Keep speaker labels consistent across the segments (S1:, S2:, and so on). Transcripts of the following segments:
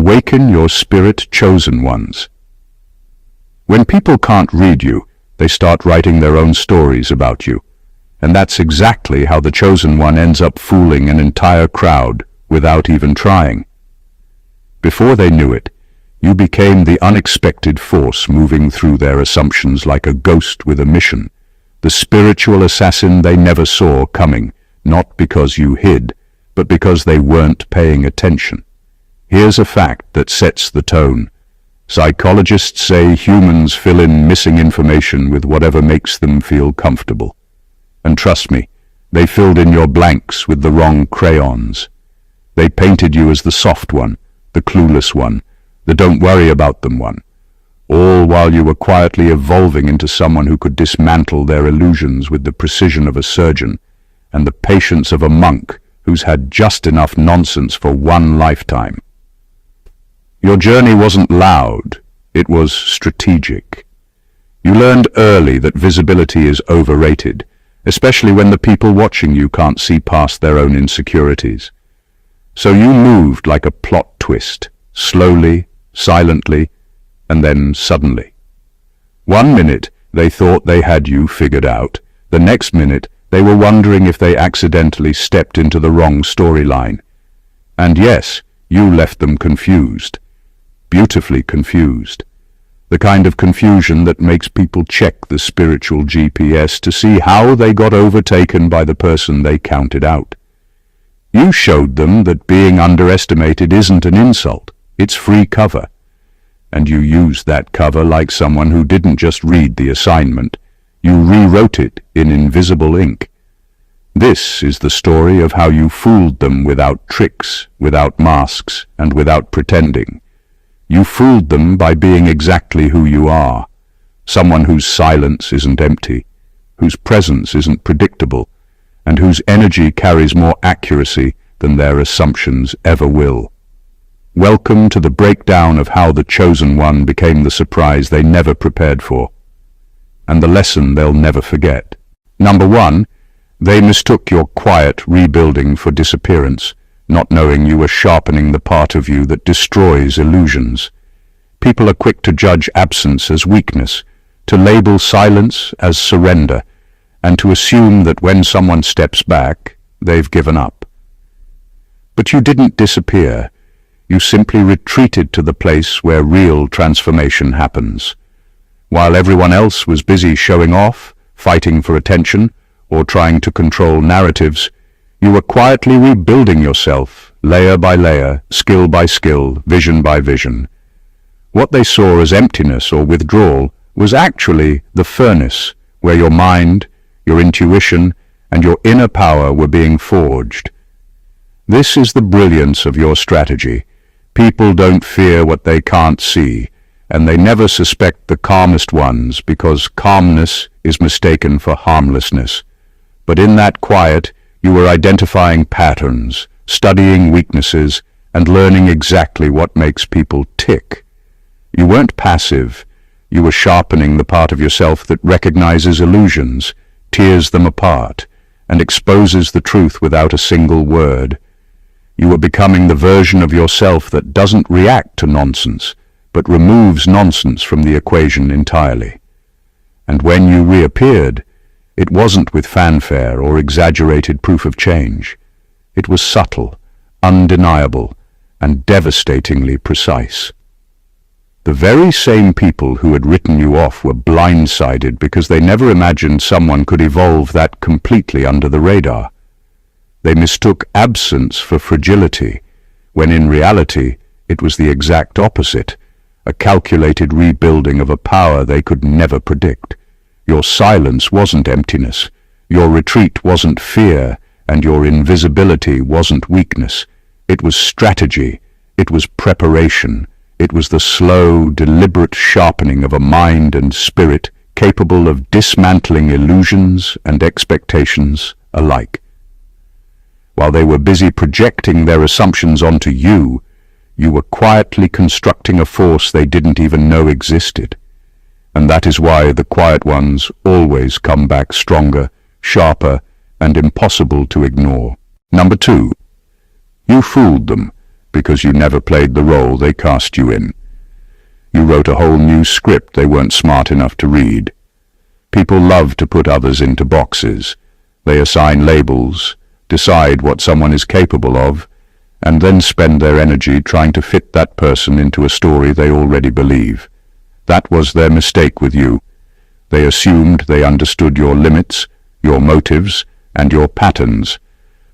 S1: Awaken your spirit chosen ones. When people can't read you, they start writing their own stories about you. And that's exactly how the chosen one ends up fooling an entire crowd without even trying. Before they knew it, you became the unexpected force moving through their assumptions like a ghost with a mission, the spiritual assassin they never saw coming, not because you hid, but because they weren't paying attention. Here's a fact that sets the tone. Psychologists say humans fill in missing information with whatever makes them feel comfortable. And trust me, they filled in your blanks with the wrong crayons. They painted you as the soft one, the clueless one, the don't worry about them one, all while you were quietly evolving into someone who could dismantle their illusions with the precision of a surgeon and the patience of a monk who's had just enough nonsense for one lifetime. Your journey wasn't loud, it was strategic. You learned early that visibility is overrated, especially when the people watching you can't see past their own insecurities. So you moved like a plot twist, slowly, silently, and then suddenly. One minute they thought they had you figured out, the next minute they were wondering if they accidentally stepped into the wrong storyline. And yes, you left them confused, beautifully confused. The kind of confusion that makes people check the spiritual GPS to see how they got overtaken by the person they counted out. You showed them that being underestimated isn't an insult, it's free cover. And you used that cover like someone who didn't just read the assignment, you rewrote it in invisible ink. This is the story of how you fooled them without tricks, without masks, and without pretending. You fooled them by being exactly who you are, someone whose silence isn't empty, whose presence isn't predictable, and whose energy carries more accuracy than their assumptions ever will. Welcome to the breakdown of how the chosen one became the surprise they never prepared for, and the lesson they'll never forget. Number 1, they mistook your quiet rebuilding for disappearance, not knowing you were sharpening the part of you that destroys illusions. People are quick to judge absence as weakness, to label silence as surrender, and to assume that when someone steps back, they've given up. But you didn't disappear. You simply retreated to the place where real transformation happens. While everyone else was busy showing off, fighting for attention, or trying to control narratives, you were quietly rebuilding yourself, layer by layer, skill by skill, vision by vision. What they saw as emptiness or withdrawal was actually the furnace where your mind, your intuition, and your inner power were being forged. This is the brilliance of your strategy. People don't fear what they can't see, and they never suspect the calmest ones because calmness is mistaken for harmlessness. But in that quiet, you were identifying patterns, studying weaknesses, and learning exactly what makes people tick. You weren't passive. You were sharpening the part of yourself that recognizes illusions, tears them apart, and exposes the truth without a single word. You were becoming the version of yourself that doesn't react to nonsense, but removes nonsense from the equation entirely. And when you reappeared, it wasn't with fanfare or exaggerated proof of change. It was subtle, undeniable, and devastatingly precise. The very same people who had written you off were blindsided because they never imagined someone could evolve that completely under the radar. They mistook absence for fragility, when in reality it was the exact opposite, a calculated rebuilding of a power they could never predict. Your silence wasn't emptiness, your retreat wasn't fear, and your invisibility wasn't weakness. It was strategy, it was preparation, it was the slow, deliberate sharpening of a mind and spirit capable of dismantling illusions and expectations alike. While they were busy projecting their assumptions onto you, you were quietly constructing a force they didn't even know existed. And that is why the quiet ones always come back stronger, sharper, and impossible to ignore. Number 2, you fooled them, because you never played the role they cast you in. You wrote a whole new script they weren't smart enough to read. People love to put others into boxes. They assign labels, decide what someone is capable of, and then spend their energy trying to fit that person into a story they already believe. That was their mistake with you. They assumed they understood your limits, your motives, and your patterns,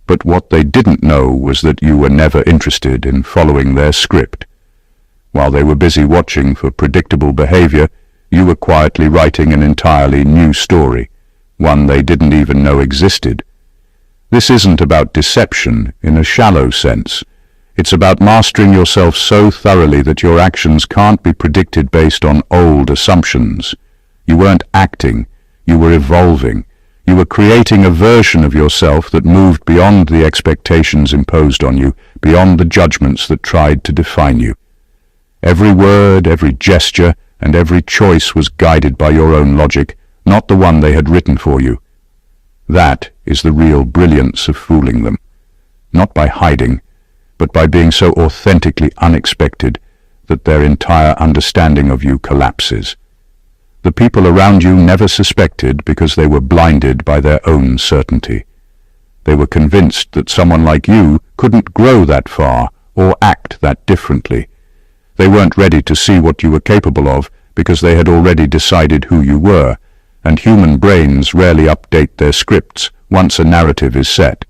S1: but what they didn't know was that you were never interested in following their script. While they were busy watching for predictable behavior, you were quietly writing an entirely new story, one they didn't even know existed. This isn't about deception in a shallow sense. It's about mastering yourself so thoroughly that your actions can't be predicted based on old assumptions. You weren't acting, you were evolving. You were creating a version of yourself that moved beyond the expectations imposed on you, beyond the judgments that tried to define you. Every word, every gesture, and every choice was guided by your own logic, not the one they had written for you. That is the real brilliance of fooling them. Not by hiding, but by being so authentically unexpected that their entire understanding of you collapses. The people around you never suspected because they were blinded by their own certainty. They were convinced that someone like you couldn't grow that far or act that differently. They weren't ready to see what you were capable of because they had already decided who you were, and human brains rarely update their scripts once a narrative is set.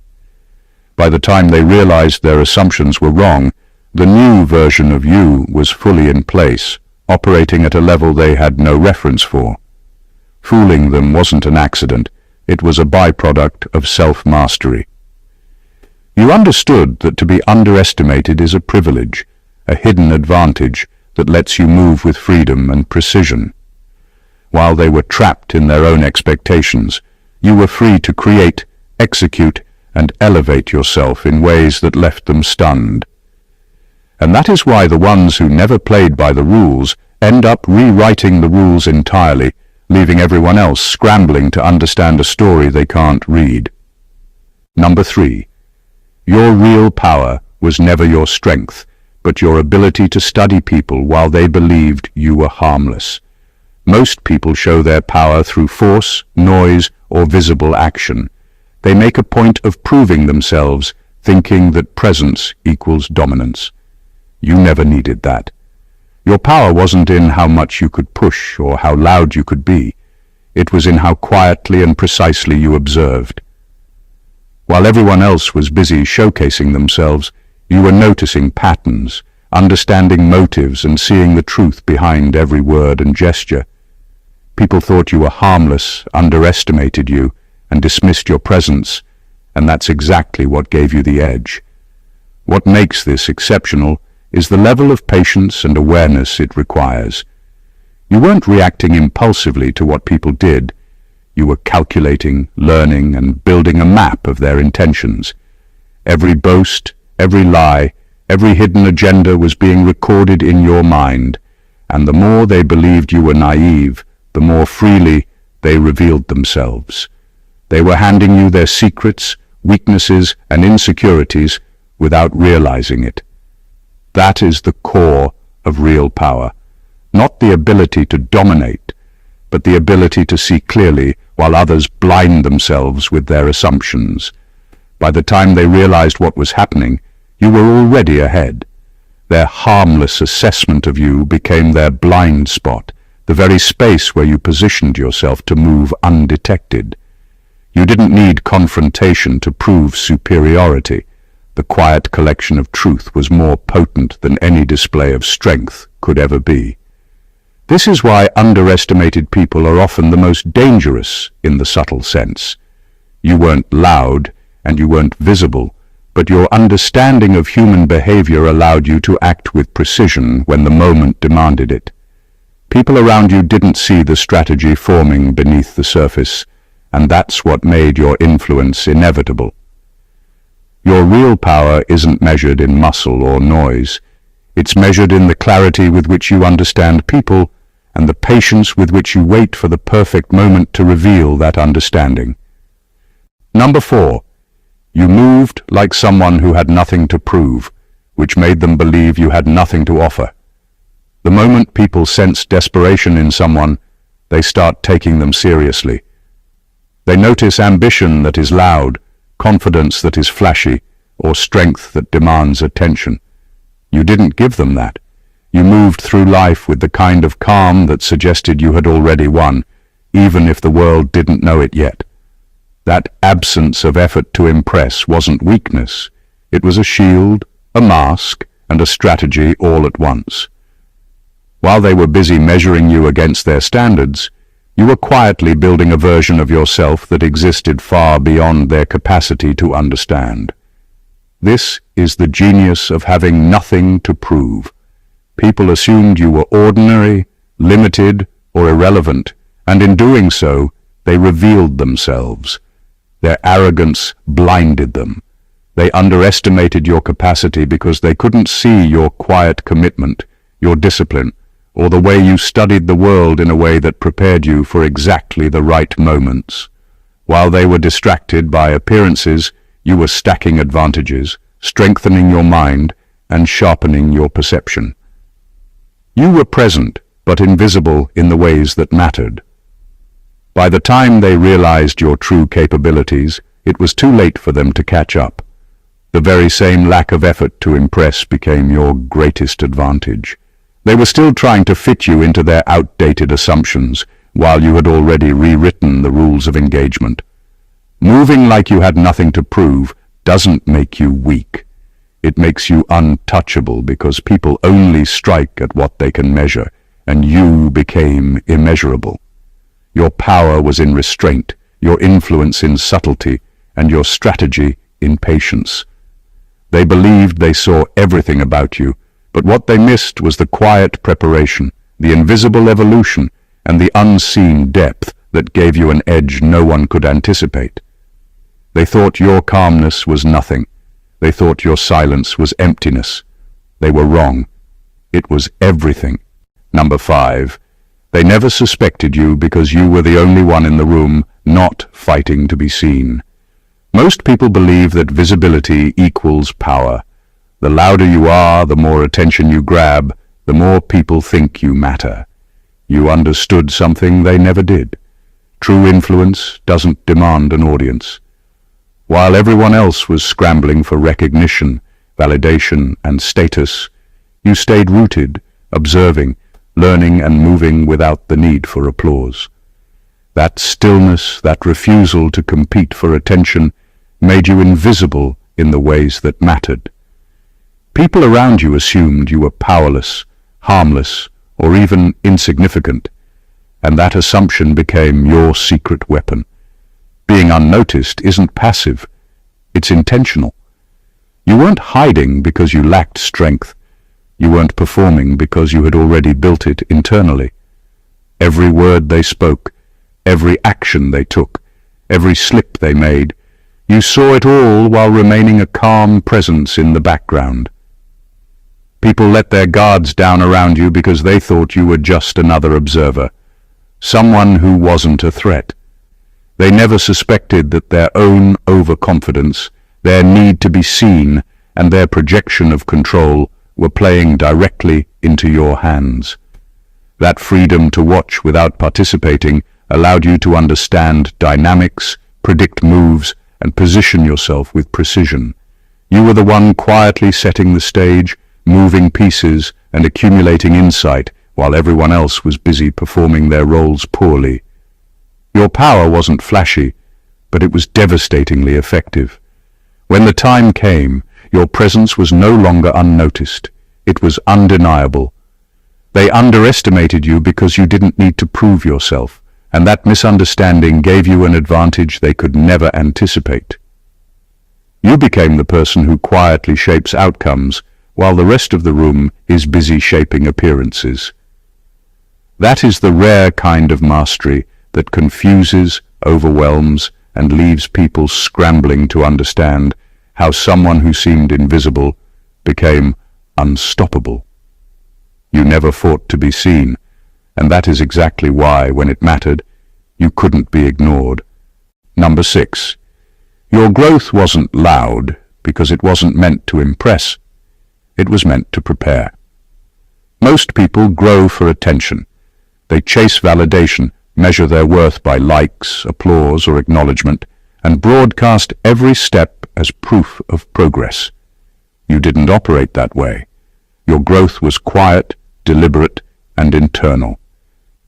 S1: By the time they realized their assumptions were wrong, the new version of you was fully in place, operating at a level they had no reference for. Fooling them wasn't an accident, it was a byproduct of self-mastery. You understood that to be underestimated is a privilege, a hidden advantage that lets you move with freedom and precision. While they were trapped in their own expectations, you were free to create, execute, and elevate yourself in ways that left them stunned. And that is why the ones who never played by the rules end up rewriting the rules entirely, leaving everyone else scrambling to understand a story they can't read. Number 3. Your real power was never your strength, but your ability to study people while they believed you were harmless. Most people show their power through force, noise, or visible action. They make a point of proving themselves, thinking that presence equals dominance. You never needed that. Your power wasn't in how much you could push or how loud you could be. It was in how quietly and precisely you observed. While everyone else was busy showcasing themselves, you were noticing patterns, understanding motives, and seeing the truth behind every word and gesture. People thought you were harmless, underestimated you, and dismissed your presence, and that's exactly what gave you the edge. What makes this exceptional is the level of patience and awareness it requires. You weren't reacting impulsively to what people did. You were calculating, learning, and building a map of their intentions. Every boast, every lie, every hidden agenda was being recorded in your mind, and the more they believed you were naive, the more freely they revealed themselves. They were handing you their secrets, weaknesses, and insecurities without realizing it. That is the core of real power, not the ability to dominate, but the ability to see clearly while others blind themselves with their assumptions. By the time they realized what was happening, you were already ahead. Their harmless assessment of you became their blind spot, the very space where you positioned yourself to move undetected. You didn't need confrontation to prove superiority. The quiet collection of truth was more potent than any display of strength could ever be. This is why underestimated people are often the most dangerous in the subtle sense. You weren't loud and you weren't visible, but your understanding of human behavior allowed you to act with precision when the moment demanded it. People around you didn't see the strategy forming beneath the surface, and that's what made your influence inevitable. Your real power isn't measured in muscle or noise. It's measured in the clarity with which you understand people and the patience with which you wait for the perfect moment to reveal that understanding. Number 4. You moved like someone who had nothing to prove. which made them believe you had nothing to offer. The moment people sense desperation in someone, they start taking them seriously. They notice ambition that is loud, confidence that is flashy, or strength that demands attention. You didn't give them that. You moved through life with the kind of calm that suggested you had already won, even if the world didn't know it yet. That absence of effort to impress wasn't weakness. It was a shield, a mask, and a strategy all at once. While they were busy measuring you against their standards, you were quietly building a version of yourself that existed far beyond their capacity to understand. This is the genius of having nothing to prove. People assumed you were ordinary, limited, or irrelevant, and in doing so, they revealed themselves. Their arrogance blinded them. They underestimated your capacity because they couldn't see your quiet commitment, your discipline, or the way you studied the world in a way that prepared you for exactly the right moments. While they were distracted by appearances, you were stacking advantages, strengthening your mind, and sharpening your perception. You were present, but invisible in the ways that mattered. By the time they realized your true capabilities, it was too late for them to catch up. The very same lack of effort to impress became your greatest advantage. They were still trying to fit you into their outdated assumptions, while you had already rewritten the rules of engagement. Moving like you had nothing to prove doesn't make you weak. It makes you untouchable because people only strike at what they can measure, and you became immeasurable. Your power was in restraint, your influence in subtlety, and your strategy in patience. They believed they saw everything about you, but what they missed was the quiet preparation, the invisible evolution, and the unseen depth that gave you an edge no one could anticipate. They thought your calmness was nothing. They thought your silence was emptiness. They were wrong. It was everything. Number 5. They never suspected you because you were the only one in the room not fighting to be seen. Most people believe that visibility equals power. The louder you are, the more attention you grab, the more people think you matter. You understood something they never did. True influence doesn't demand an audience. While everyone else was scrambling for recognition, validation, and status, you stayed rooted, observing, learning and moving without the need for applause. That stillness, that refusal to compete for attention, made you invisible in the ways that mattered. People around you assumed you were powerless, harmless, or even insignificant, and that assumption became your secret weapon. Being unnoticed isn't passive, it's intentional. You weren't hiding because you lacked strength. You weren't performing because you had already built it internally. Every word they spoke, every action they took, every slip they made, you saw it all while remaining a calm presence in the background. People let their guards down around you because they thought you were just another observer, someone who wasn't a threat. They never suspected that their own overconfidence, their need to be seen, and their projection of control were playing directly into your hands. That freedom to watch without participating allowed you to understand dynamics, predict moves, and position yourself with precision. You were the one quietly setting the stage, moving pieces, and accumulating insight while everyone else was busy performing their roles poorly. Your power wasn't flashy, but it was devastatingly effective. When the time came, your presence was no longer unnoticed. It was undeniable. They underestimated you because you didn't need to prove yourself, and that misunderstanding gave you an advantage they could never anticipate. You became the person who quietly shapes outcomes, while the rest of the room is busy shaping appearances. That is the rare kind of mastery that confuses, overwhelms, and leaves people scrambling to understand how someone who seemed invisible became unstoppable. You never fought to be seen, and that is exactly why, when it mattered, you couldn't be ignored. Number 6. Your growth wasn't loud because it wasn't meant to impress. It was meant to prepare. Most people grow for attention. They chase validation, measure their worth by likes, applause, or acknowledgement, and broadcast every step as proof of progress. You didn't operate that way. Your growth was quiet, deliberate, and internal.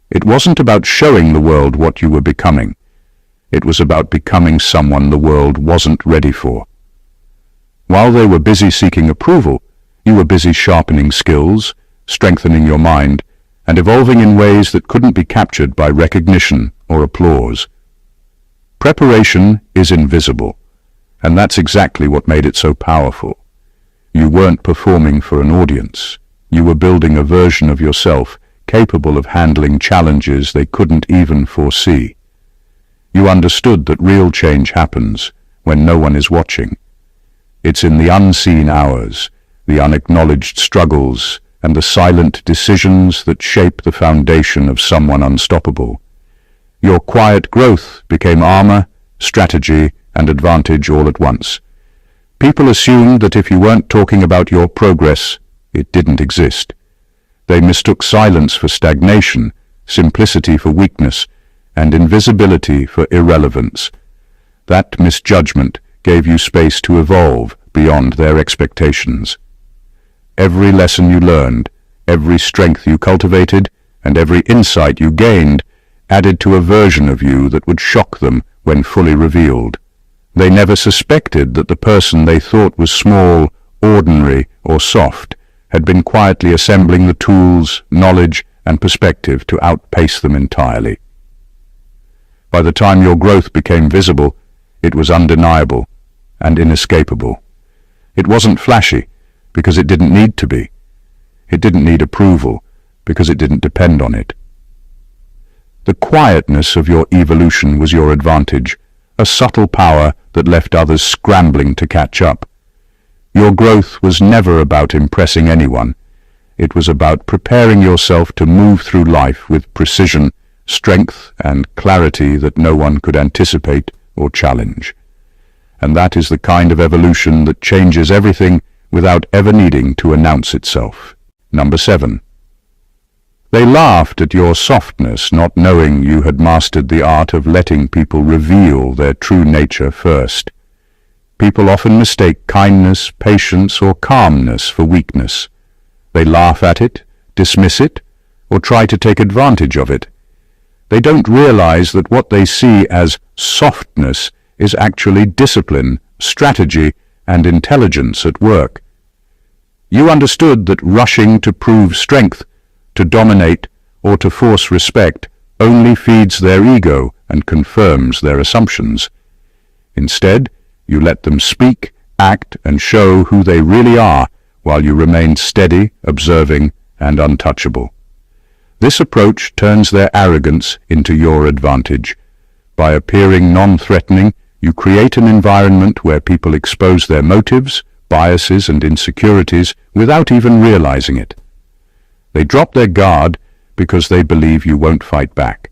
S1: It wasn't about showing the world what you were becoming. It was about becoming someone the world wasn't ready for. While they were busy seeking approval, you were busy sharpening skills, strengthening your mind, and evolving in ways that couldn't be captured by recognition or applause. Preparation is invisible, and that's exactly what made it so powerful. You weren't performing for an audience. You were building a version of yourself capable of handling challenges they couldn't even foresee. You understood that real change happens when no one is watching. It's in the unseen hours, the unacknowledged struggles, and the silent decisions that shape the foundation of someone unstoppable. Your quiet growth became armor, strategy, and advantage all at once. People assumed that if you weren't talking about your progress, it didn't exist. They mistook silence for stagnation, simplicity for weakness, and invisibility for irrelevance. That misjudgment gave you space to evolve beyond their expectations. Every lesson you learned, every strength you cultivated, and every insight you gained added to a version of you that would shock them when fully revealed. They never suspected that the person they thought was small, ordinary, or soft had been quietly assembling the tools, knowledge, and perspective to outpace them entirely. By the time your growth became visible, it was undeniable and inescapable. It wasn't flashy, because it didn't need to be. It didn't need approval, because it didn't depend on it. The quietness of your evolution was your advantage, a subtle power that left others scrambling to catch up. Your growth was never about impressing anyone. It was about preparing yourself to move through life with precision, strength, and clarity that no one could anticipate or challenge. And that is the kind of evolution that changes everything without ever needing to announce itself. Number 7. They laughed at your softness, not knowing you had mastered the art of letting people reveal their true nature first. People often mistake kindness, patience, or calmness for weakness. They laugh at it, dismiss it, or try to take advantage of it. They don't realize that what they see as softness is actually discipline, strategy, and intelligence at work. You understood that rushing to prove strength, to dominate, or to force respect only feeds their ego and confirms their assumptions. Instead, you let them speak, act, and show who they really are while you remained steady, observing, and untouchable. This approach turns their arrogance into your advantage. By appearing non-threatening, you create an environment where people expose their motives, biases, and insecurities without even realizing it. They drop their guard because they believe you won't fight back.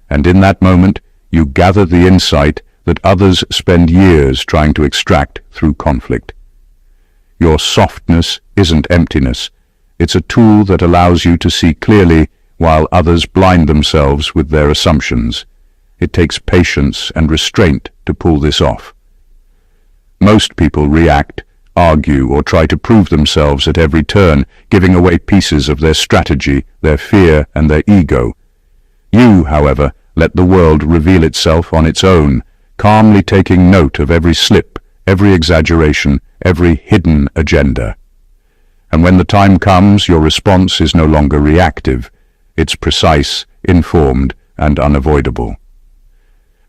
S1: And in that moment, you gather the insight that others spend years trying to extract through conflict. Your softness isn't emptiness. It's a tool that allows you to see clearly while others blind themselves with their assumptions. It takes patience and restraint to pull this off. Most people react, argue, or try to prove themselves at every turn, giving away pieces of their strategy, their fear, and their ego. You, however, let the world reveal itself on its own, calmly taking note of every slip, every exaggeration, every hidden agenda. And when the time comes, your response is no longer reactive. It's precise, informed, and unavoidable.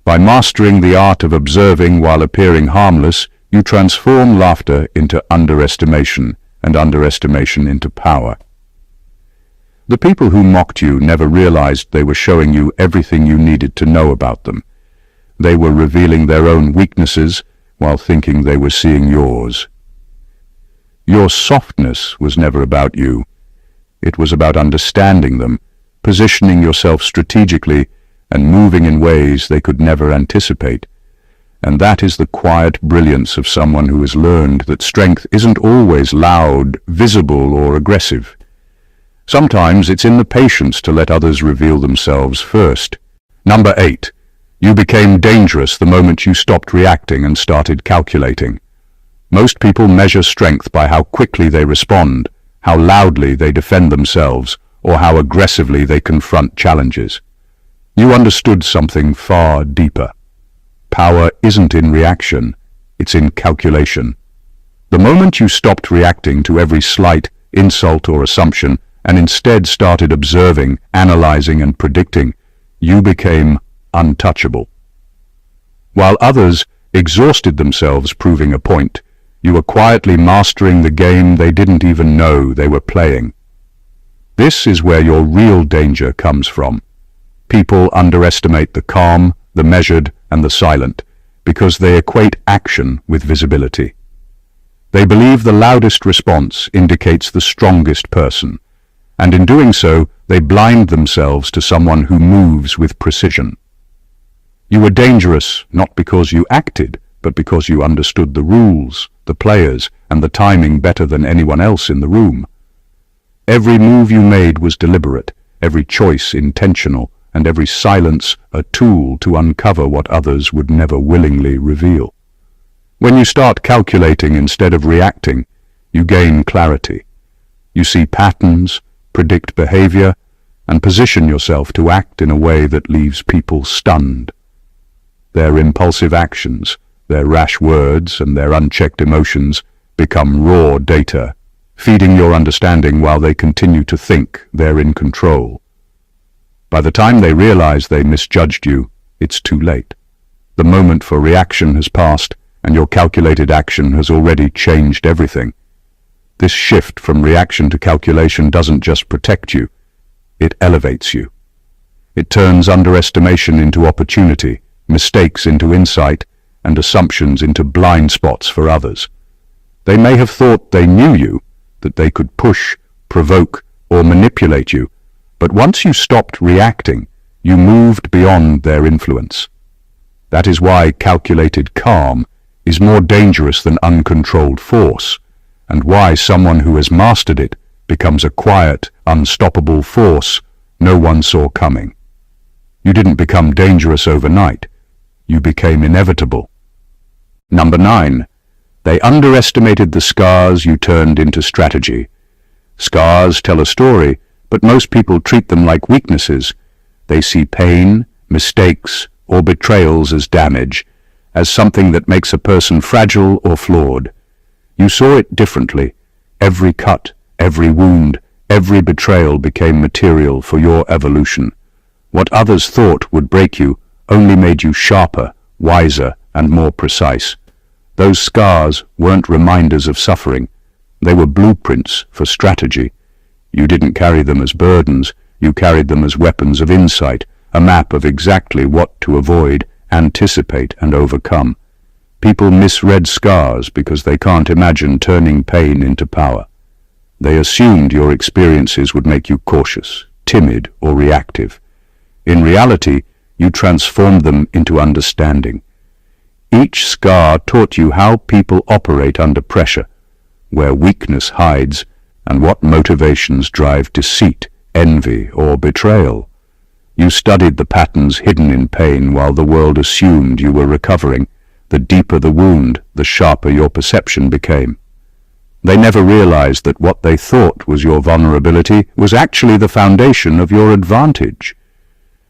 S1: By mastering the art of observing while appearing harmless, you transform laughter into underestimation, and underestimation into power. The people who mocked you never realized they were showing you everything you needed to know about them. They were revealing their own weaknesses while thinking they were seeing yours. Your softness was never about you. It was about understanding them, positioning yourself strategically, and moving in ways they could never anticipate. And that is the quiet brilliance of someone who has learned that strength isn't always loud, visible, or aggressive. Sometimes it's in the patience to let others reveal themselves first. Number 8. You became dangerous the moment you stopped reacting and started calculating. Most people measure strength by how quickly they respond, how loudly they defend themselves, or how aggressively they confront challenges. You understood something far deeper. Power isn't in reaction, it's in calculation. The moment you stopped reacting to every slight, insult or assumption, and instead started observing, analyzing and predicting, you became untouchable. While others exhausted themselves proving a point, you were quietly mastering the game they didn't even know they were playing. This is where your real danger comes from. People underestimate the calm, the measured, and the silent, because they equate action with visibility. They believe the loudest response indicates the strongest person, and in doing so, they blind themselves to someone who moves with precision. You were dangerous not because you acted, but because you understood the rules, the players, and the timing better than anyone else in the room. Every move you made was deliberate, every choice intentional, and every silence a tool to uncover what others would never willingly reveal. When you start calculating instead of reacting, you gain clarity. You see patterns, predict behavior, and position yourself to act in a way that leaves people stunned. Their impulsive actions, their rash words, and their unchecked emotions become raw data, feeding your understanding while they continue to think they're in control. By the time they realize they misjudged you, it's too late. The moment for reaction has passed, and your calculated action has already changed everything. This shift from reaction to calculation doesn't just protect you, it elevates you. It turns underestimation into opportunity, mistakes into insight, and assumptions into blind spots for others. They may have thought they knew you, that they could push, provoke, or manipulate you, but once you stopped reacting, you moved beyond their influence. That is why calculated calm is more dangerous than uncontrolled force, and why someone who has mastered it becomes a quiet, unstoppable force no one saw coming. You didn't become dangerous overnight. You became inevitable. Number 9. They underestimated the scars you turned into strategy. Scars tell a story, but most people treat them like weaknesses. They see pain, mistakes, or betrayals as damage, as something that makes a person fragile or flawed. You saw it differently. Every cut, every wound, every betrayal became material for your evolution. What others thought would break you only made you sharper, wiser, and more precise. Those scars weren't reminders of suffering. They were blueprints for strategy. You didn't carry them as burdens, you carried them as weapons of insight, a map of exactly what to avoid, anticipate, and overcome. People misread scars because they can't imagine turning pain into power. They assumed your experiences would make you cautious, timid, or reactive. In reality, you transformed them into understanding. Each scar taught you how people operate under pressure, where weakness hides, and what motivations drive deceit, envy, or betrayal. You studied the patterns hidden in pain while the world assumed you were recovering. The deeper the wound, the sharper your perception became. They never realized that what they thought was your vulnerability was actually the foundation of your advantage.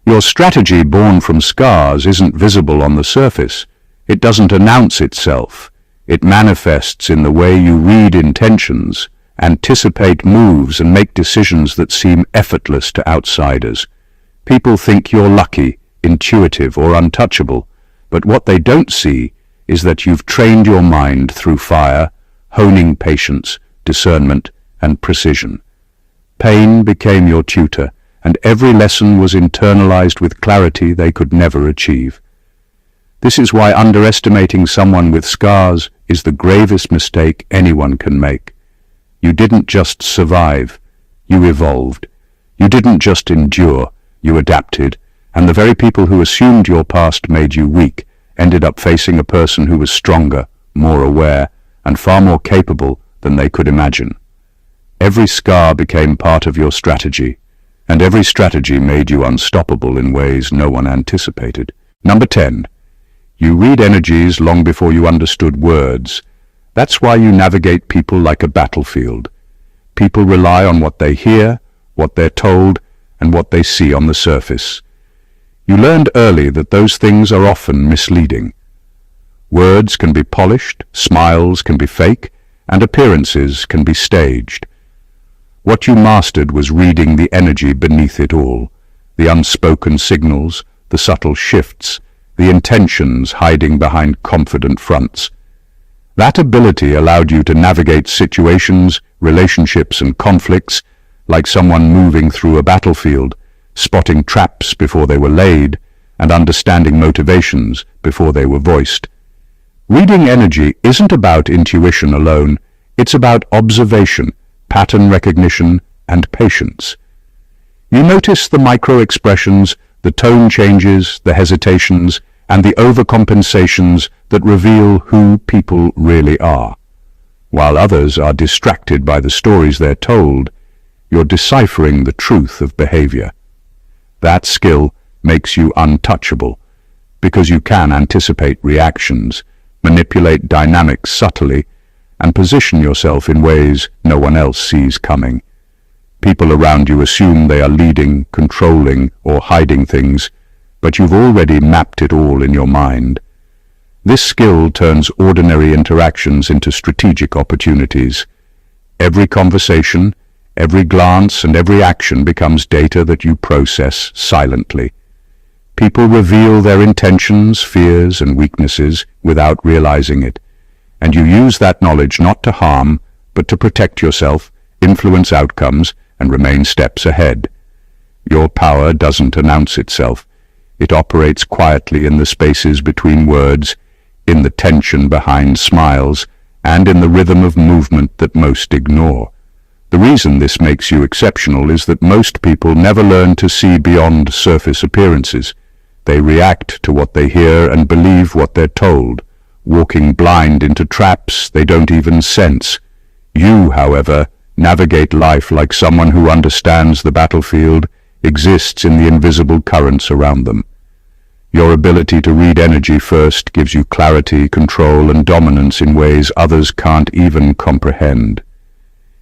S1: Your strategy born from scars isn't visible on the surface. It doesn't announce itself. It manifests in the way you read intentions, anticipate moves, and make decisions that seem effortless to outsiders. People think you're lucky, intuitive, or untouchable, but what they don't see is that you've trained your mind through fire, honing patience, discernment, and precision. Pain became your tutor, and every lesson was internalized with clarity they could never achieve. This is why underestimating someone with scars is the gravest mistake anyone can make. You didn't just survive, you evolved. You didn't just endure, you adapted, and the very people who assumed your past made you weak ended up facing a person who was stronger, more aware, and far more capable than they could imagine. Every scar became part of your strategy, and every strategy made you unstoppable in ways no one anticipated. Number 10. You read energies long before you understood words. That's why you navigate people like a battlefield. People rely on what they hear, what they're told, and what they see on the surface. You learned early that those things are often misleading. Words can be polished, smiles can be fake, and appearances can be staged. What you mastered was reading the energy beneath it all, the unspoken signals, the subtle shifts, the intentions hiding behind confident fronts. That ability allowed you to navigate situations, relationships, and conflicts like someone moving through a battlefield, spotting traps before they were laid, and understanding motivations before they were voiced. Reading energy isn't about intuition alone, it's about observation, pattern recognition, and patience. You notice the micro-expressions, the tone changes, the hesitations, and the overcompensations that reveal who people really are. While others are distracted by the stories they're told, you're deciphering the truth of behavior. That skill makes you untouchable, because you can anticipate reactions, manipulate dynamics subtly, and position yourself in ways no one else sees coming. People around you assume they are leading, controlling, or hiding things, but you've already mapped it all in your mind. This skill turns ordinary interactions into strategic opportunities. Every conversation, every glance, and every action becomes data that you process silently. People reveal their intentions, fears, and weaknesses without realizing it, and you use that knowledge not to harm, but to protect yourself, influence outcomes, and remain steps ahead. Your power doesn't announce itself. It operates quietly in the spaces between words, in the tension behind smiles, and in the rhythm of movement that most ignore. The reason this makes you exceptional is that most people never learn to see beyond surface appearances. They react to what they hear and believe what they're told, walking blind into traps they don't even sense. You, however, navigate life like someone who understands the battlefield, exists in the invisible currents around them. Your ability to read energy first gives you clarity, control, and dominance in ways others can't even comprehend.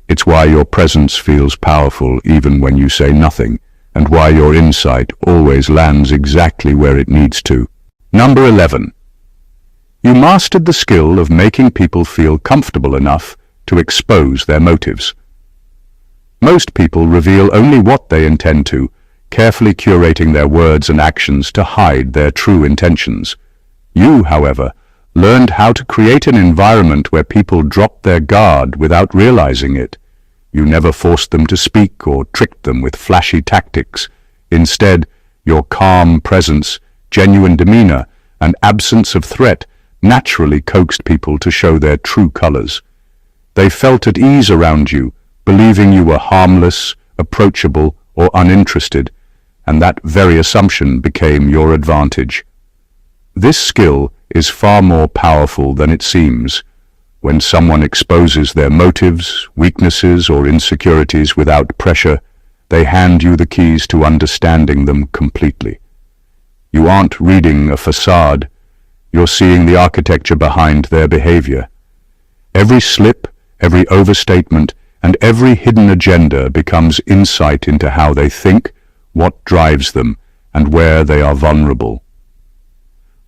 S1: It's why your presence feels powerful even when you say nothing, and why your insight always lands exactly where it needs to. Number 11. You mastered the skill of making people feel comfortable enough to expose their motives. Most people reveal only what they intend to, carefully curating their words and actions to hide their true intentions. You, however, learned how to create an environment where people dropped their guard without realizing it. You never forced them to speak or tricked them with flashy tactics. Instead, your calm presence, genuine demeanor, and absence of threat naturally coaxed people to show their true colors. They felt at ease around you, believing you were harmless, approachable, or uninterested, and that very assumption became your advantage. This skill is far more powerful than it seems. When someone exposes their motives, weaknesses, or insecurities without pressure, they hand you the keys to understanding them completely. You aren't reading a facade, you're seeing the architecture behind their behavior. Every slip, every overstatement, and every hidden agenda becomes insight into how they think, what drives them, and where they are vulnerable.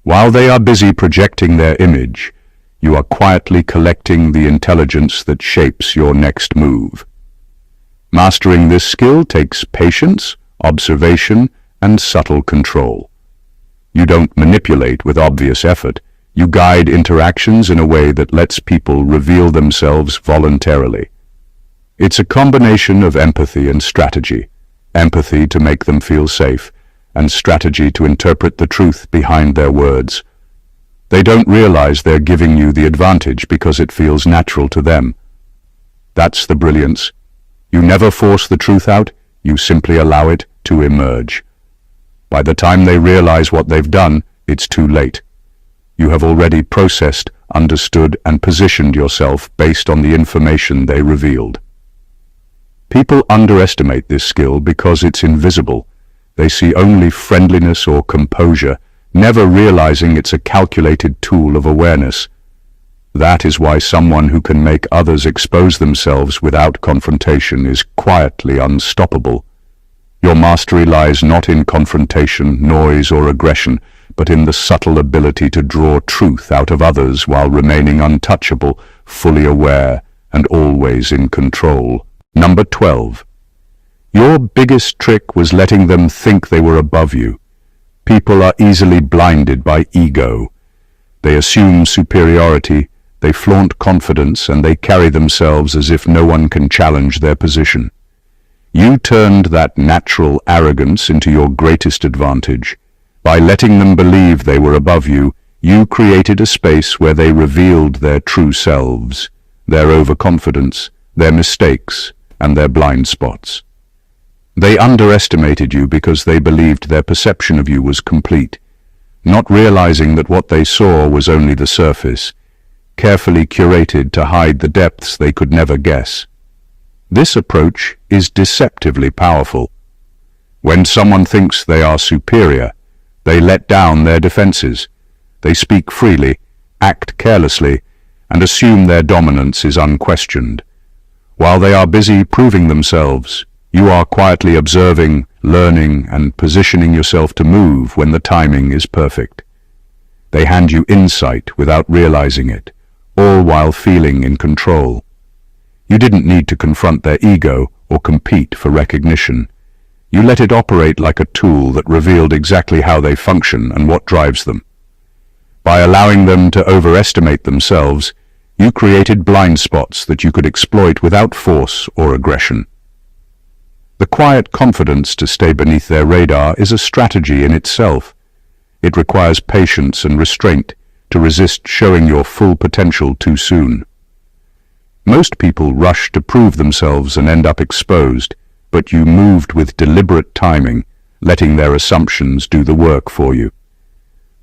S1: While they are busy projecting their image, you are quietly collecting the intelligence that shapes your next move. Mastering this skill takes patience, observation, and subtle control. You don't manipulate with obvious effort. You guide interactions in a way that lets people reveal themselves voluntarily. It's a combination of empathy and strategy. Empathy to make them feel safe, and strategy to interpret the truth behind their words. They don't realize they're giving you the advantage because it feels natural to them. That's the brilliance. You never force the truth out, you simply allow it to emerge. By the time they realize what they've done, it's too late. You have already processed, understood, and positioned yourself based on the information they revealed. People underestimate this skill because it's invisible. They see only friendliness or composure, never realizing it's a calculated tool of awareness. That is why someone who can make others expose themselves without confrontation is quietly unstoppable. Your mastery lies not in confrontation, noise, or aggression, but in the subtle ability to draw truth out of others while remaining untouchable, fully aware, and always in control. Number 12. Your biggest trick was letting them think they were above you. People are easily blinded by ego. They assume superiority, they flaunt confidence, and they carry themselves as if no one can challenge their position. You turned that natural arrogance into your greatest advantage. By letting them believe they were above you, you created a space where they revealed their true selves, their overconfidence, their mistakes, and their blind spots. They underestimated you because they believed their perception of you was complete, not realizing that what they saw was only the surface, carefully curated to hide the depths they could never guess. This approach is deceptively powerful. When someone thinks they are superior, they let down their defenses. They speak freely, act carelessly, and assume their dominance is unquestioned. While they are busy proving themselves, you are quietly observing, learning, and positioning yourself to move when the timing is perfect. They hand you insight without realizing it, all while feeling in control. You didn't need to confront their ego or compete for recognition. You let it operate like a tool that revealed exactly how they function and what drives them. By allowing them to overestimate themselves, you created blind spots that you could exploit without force or aggression. The quiet confidence to stay beneath their radar is a strategy in itself. It requires patience and restraint to resist showing your full potential too soon. Most people rush to prove themselves and end up exposed, but you moved with deliberate timing, letting their assumptions do the work for you.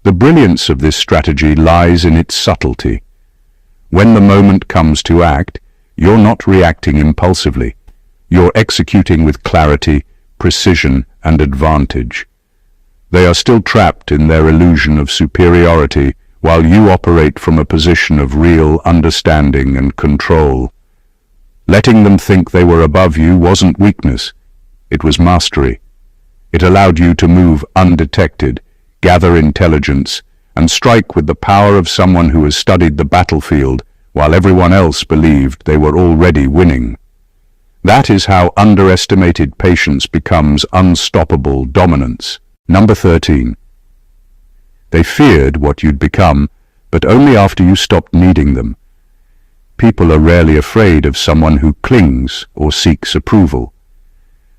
S1: The brilliance of this strategy lies in its subtlety. When the moment comes to act, you're not reacting impulsively. You're executing with clarity, precision, and advantage. They are still trapped in their illusion of superiority, while you operate from a position of real understanding and control. Letting them think they were above you wasn't weakness, it was mastery. It allowed you to move undetected, gather intelligence, and strike with the power of someone who has studied the battlefield while everyone else believed they were already winning. That is how underestimated patience becomes unstoppable dominance. Number 13. They feared what you'd become, but only after you stopped needing them. People are rarely afraid of someone who clings or seeks approval.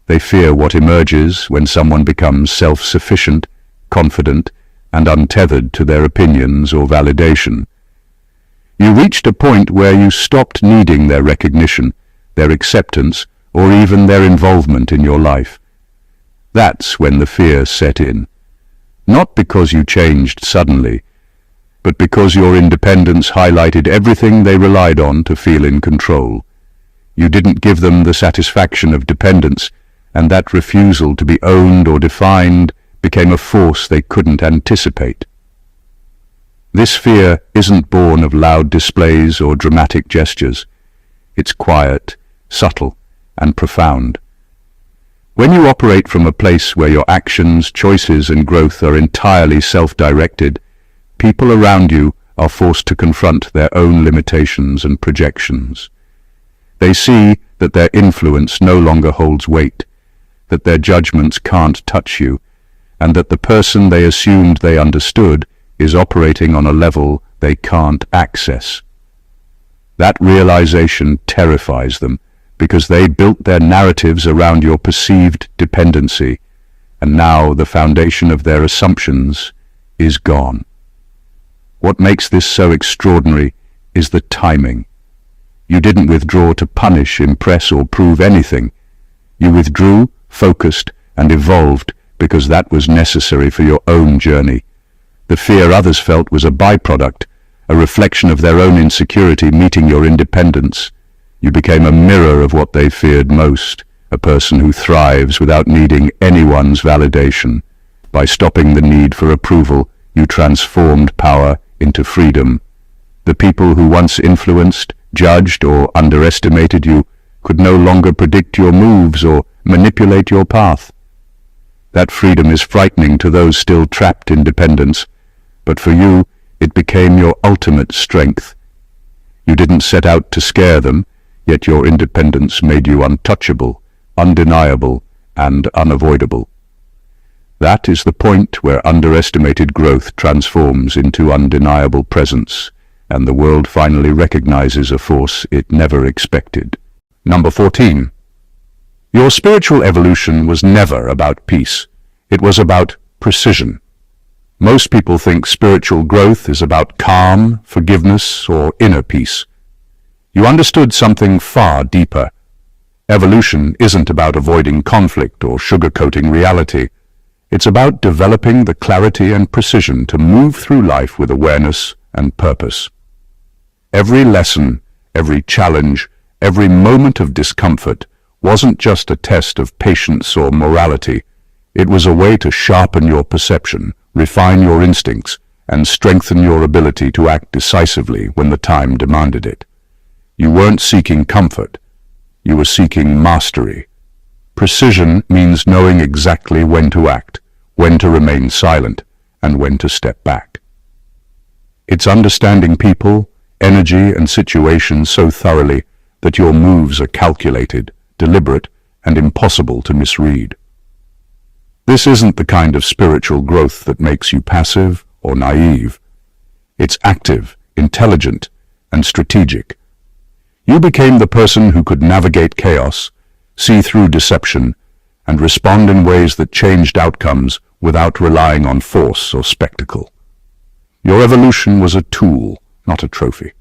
S1: They fear what emerges when someone becomes self-sufficient, confident, and untethered to their opinions or validation. You reached a point where you stopped needing their recognition, their acceptance, or even their involvement in your life. That's when the fear set in. Not because you changed suddenly, but because your independence highlighted everything they relied on to feel in control. You didn't give them the satisfaction of dependence, and that refusal to be owned or defined became a force they couldn't anticipate. This fear isn't born of loud displays or dramatic gestures. It's quiet, subtle, and profound. When you operate from a place where your actions, choices, and growth are entirely self-directed, people around you are forced to confront their own limitations and projections. They see that their influence no longer holds weight, that their judgments can't touch you, and that the person they assumed they understood is operating on a level they can't access. That realization terrifies them, because they built their narratives around your perceived dependency, and now the foundation of their assumptions is gone. What makes this so extraordinary is the timing. You didn't withdraw to punish, impress, or prove anything. You withdrew, focused, and evolved because that was necessary for your own journey. The fear others felt was a byproduct, a reflection of their own insecurity meeting your independence. You became a mirror of what they feared most, a person who thrives without needing anyone's validation. By stopping the need for approval, you transformed power into freedom. The people who once influenced, judged, or underestimated you could no longer predict your moves or manipulate your path. That freedom is frightening to those still trapped in dependence, but for you, it became your ultimate strength. You didn't set out to scare them, yet your independence made you untouchable, undeniable, and unavoidable. That is the point where underestimated growth transforms into undeniable presence, and the world finally recognizes a force it never expected. Number 14. Your spiritual evolution was never about peace. It was about precision. Most people think spiritual growth is about calm, forgiveness, or inner peace. You understood something far deeper. Evolution isn't about avoiding conflict or sugarcoating reality. It's about developing the clarity and precision to move through life with awareness and purpose. Every lesson, every challenge, every moment of discomfort wasn't just a test of patience or morality. It was a way to sharpen your perception, refine your instincts, and strengthen your ability to act decisively when the time demanded it. You weren't seeking comfort. You were seeking mastery. Precision means knowing exactly when to act, when to remain silent, and when to step back. It's understanding people, energy, and situations so thoroughly that your moves are calculated, deliberate, and impossible to misread. This isn't the kind of spiritual growth that makes you passive or naive. It's active, intelligent, and strategic. You became the person who could navigate chaos, see through deception, and respond in ways that changed outcomes without relying on force or spectacle. Your evolution was a tool, not a trophy.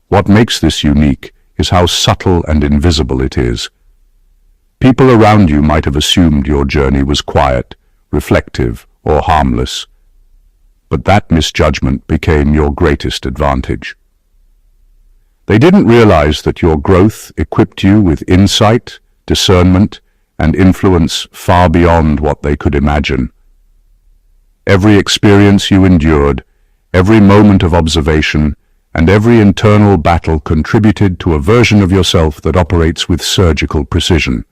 S1: What makes this unique is how subtle and invisible it is. People around you might have assumed your journey was quiet, reflective, or harmless, but that misjudgment became your greatest advantage. They didn't realize that your growth equipped you with insight, discernment, and influence far beyond what they could imagine. Every experience you endured, every moment of observation, and every internal battle contributed to a version of yourself that operates with surgical precision.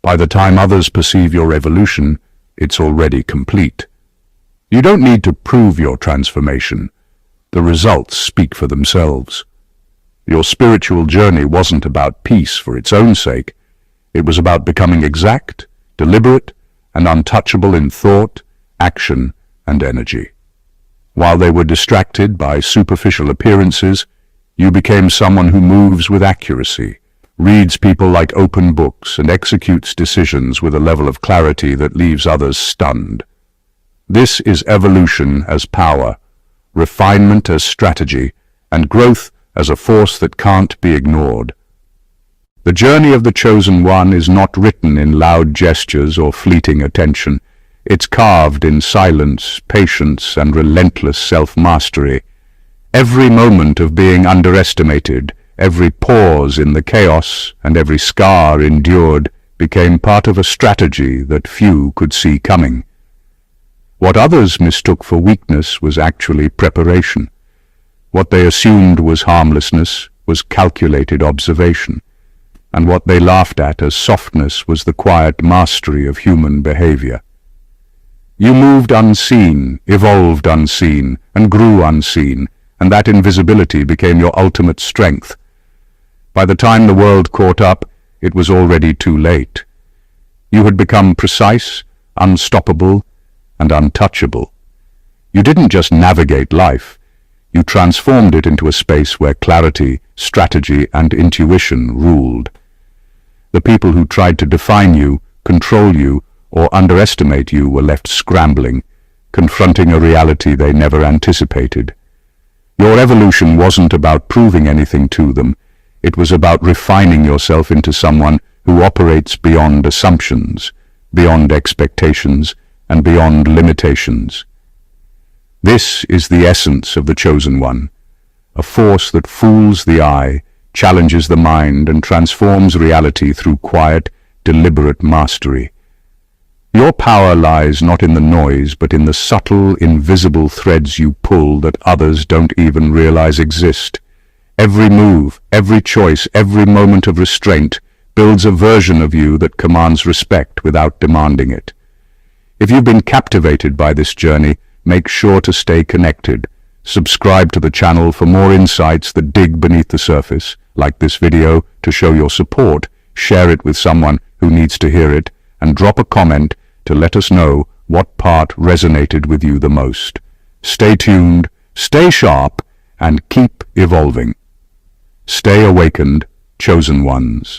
S1: By the time others perceive your evolution, it's already complete. You don't need to prove your transformation. The results speak for themselves. Your spiritual journey wasn't about peace for its own sake. It was about becoming exact, deliberate, and untouchable in thought, action, and energy. While they were distracted by superficial appearances, you became someone who moves with accuracy, reads people like open books, and executes decisions with a level of clarity that leaves others stunned. This is evolution as power, refinement as strategy, and growth as a force that can't be ignored. The journey of the chosen one is not written in loud gestures or fleeting attention. It's carved in silence, patience, and relentless self-mastery. Every moment of being underestimated, every pause in the chaos, and every scar endured became part of a strategy that few could see coming. What others mistook for weakness was actually preparation. What they assumed was harmlessness was calculated observation, and what they laughed at as softness was the quiet mastery of human behavior. You moved unseen, evolved unseen, and grew unseen, and that invisibility became your ultimate strength. By the time the world caught up, it was already too late. You had become precise, unstoppable, and untouchable. You didn't just navigate life. You transformed it into a space where clarity, strategy, and intuition ruled. The people who tried to define you, control you, or underestimate you were left scrambling, confronting a reality they never anticipated. Your evolution wasn't about proving anything to them. It was about refining yourself into someone who operates beyond assumptions, beyond expectations, and beyond limitations. This is the essence of the Chosen One, a force that fools the eye, challenges the mind, and transforms reality through quiet, deliberate mastery. Your power lies not in the noise, but in the subtle, invisible threads you pull that others don't even realize exist. Every move, every choice, every moment of restraint builds a version of you that commands respect without demanding it. If you've been captivated by this journey, make sure to stay connected. Subscribe to the channel for more insights that dig beneath the surface. Like this video to show your support, share it with someone who needs to hear it, and drop a comment to let us know what part resonated with you the most. Stay tuned, stay sharp, and keep evolving. Stay awakened, Chosen Ones.